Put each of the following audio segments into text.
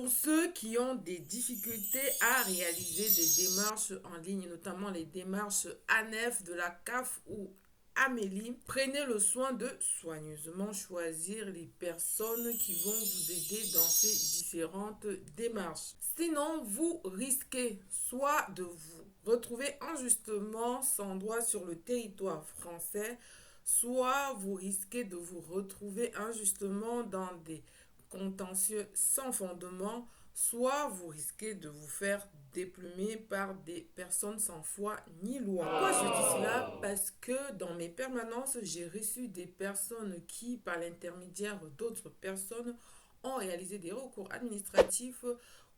Pour ceux qui ont des difficultés à réaliser des démarches en ligne, notamment les démarches ANEF de la CAF ou Amélie, prenez le soin de soigneusement choisir les personnes qui vont vous aider dans ces différentes démarches. Sinon, vous risquez soit de vous retrouver injustement sans droit sur le territoire français, soit vous risquez de vous retrouver injustement dans des contentieux sans fondement, soit vous risquez de vous faire déplumer par des personnes sans foi ni loi. Pourquoi je dis cela? Parce que dans mes permanences, j'ai reçu des personnes qui, par l'intermédiaire d'autres personnes, ont réalisé des recours administratifs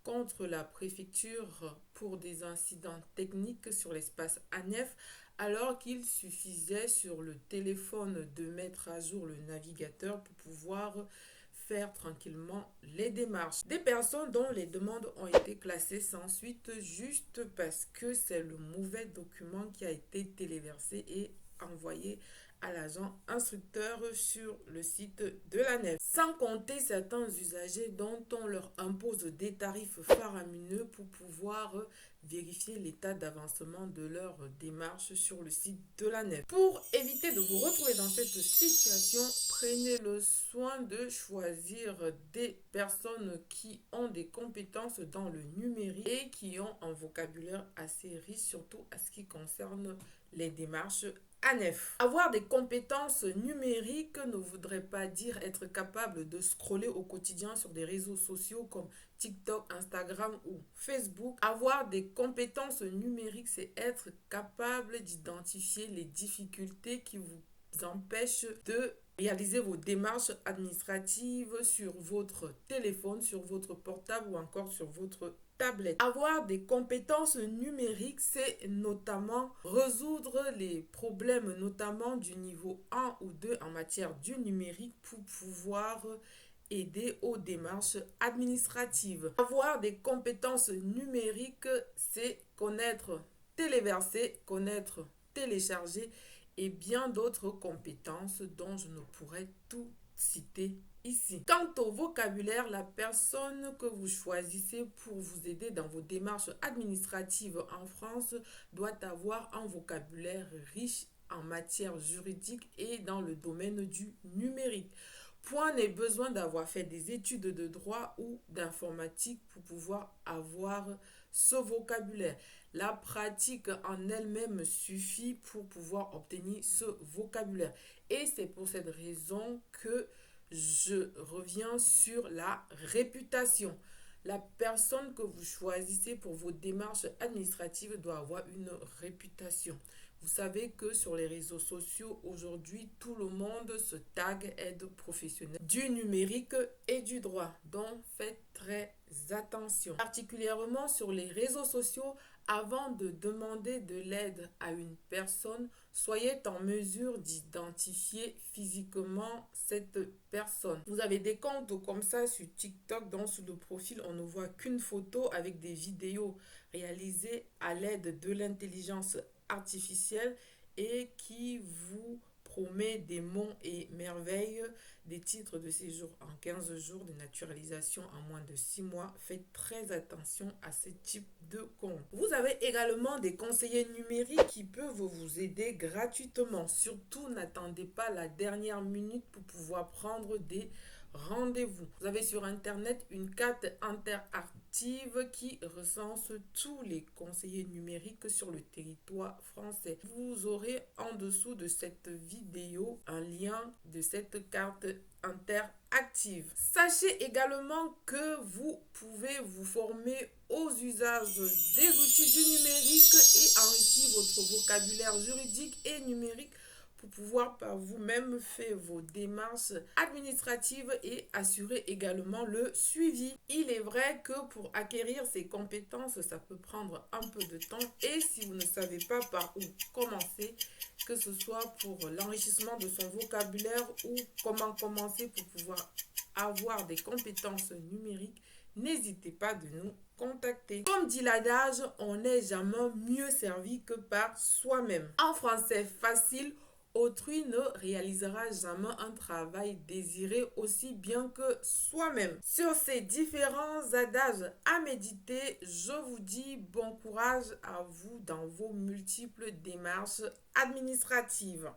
contre la préfecture pour des incidents techniques sur l'espace ANEF, alors qu'il suffisait sur le téléphone de mettre à jour le navigateur pour pouvoir faire tranquillement les démarches. Des personnes dont les demandes ont été classées sans suite juste parce que c'est le mauvais document qui a été téléversé et envoyé à l'agent instructeur sur le site de la nef. Sans compter certains usagers dont on leur impose des tarifs faramineux pour pouvoir vérifier l'état d'avancement de leur démarche sur le site de la nef. Pour éviter de vous retrouver dans cette situation, prenez le soin de choisir des personnes qui ont des compétences dans le numérique et qui ont un vocabulaire assez riche, surtout à ce qui concerne les démarches ANEF. Avoir des compétences numériques ne voudrait pas dire être capable de scroller au quotidien sur des réseaux sociaux comme TikTok, Instagram ou Facebook. Avoir des compétences numériques, c'est être capable d'identifier les difficultés qui vous empêchent de réaliser vos démarches administratives sur votre téléphone, sur votre portable ou encore sur votre tablette. Avoir des compétences numériques, c'est notamment résoudre les problèmes, notamment du niveau 1 ou 2 en matière du numérique pour pouvoir aider aux démarches administratives. Avoir des compétences numériques, c'est connaître téléverser, connaître télécharger et bien d'autres compétences dont je ne pourrais tout citer ici. Quant au vocabulaire, la personne que vous choisissez pour vous aider dans vos démarches administratives en France doit avoir un vocabulaire riche en matière juridique et dans le domaine du numérique. Point n'est besoin d'avoir fait des études de droit ou d'informatique pour pouvoir avoir ce vocabulaire. La pratique en elle-même suffit pour pouvoir obtenir ce vocabulaire. Et c'est pour cette raison que je reviens sur la réputation. La personne que vous choisissez pour vos démarches administratives doit avoir une réputation. Vous savez que sur les réseaux sociaux, aujourd'hui, tout le monde se tag aide professionnelle du numérique et du droit. Donc, faites très attention. Particulièrement sur les réseaux sociaux, avant de demander de l'aide à une personne, soyez en mesure d'identifier physiquement cette personne. Vous avez des comptes comme ça sur TikTok, dont sur le profil, on ne voit qu'une photo avec des vidéos réalisées à l'aide de l'intelligence artificielle et qui vous promet des monts et merveilles, des titres de séjour en 15 jours, de naturalisation en moins de 6 mois. Faites très attention à ce type de compte. Vous avez également des conseillers numériques qui peuvent vous aider gratuitement. Surtout, n'attendez pas la dernière minute pour pouvoir prendre des rendez-vous. Vous avez sur Internet une carte interactive qui recense tous les conseillers numériques sur le territoire français. Vous aurez en dessous de cette vidéo un lien de cette carte interactive. Sachez également que vous pouvez vous former aux usages des outils du numérique et enrichir votre vocabulaire juridique et numérique pour pouvoir par vous-même faire vos démarches administratives et assurer également le suivi. Il est vrai que pour acquérir ces compétences, ça peut prendre un peu de temps et si vous ne savez pas par où commencer, que ce soit pour l'enrichissement de son vocabulaire ou comment commencer pour pouvoir avoir des compétences numériques, n'hésitez pas de nous contacter. Comme dit l'adage, on n'est jamais mieux servi que par soi-même. En français facile, autrui ne réalisera jamais un travail désiré aussi bien que soi-même. Sur ces différents adages à méditer, je vous dis bon courage à vous dans vos multiples démarches administratives.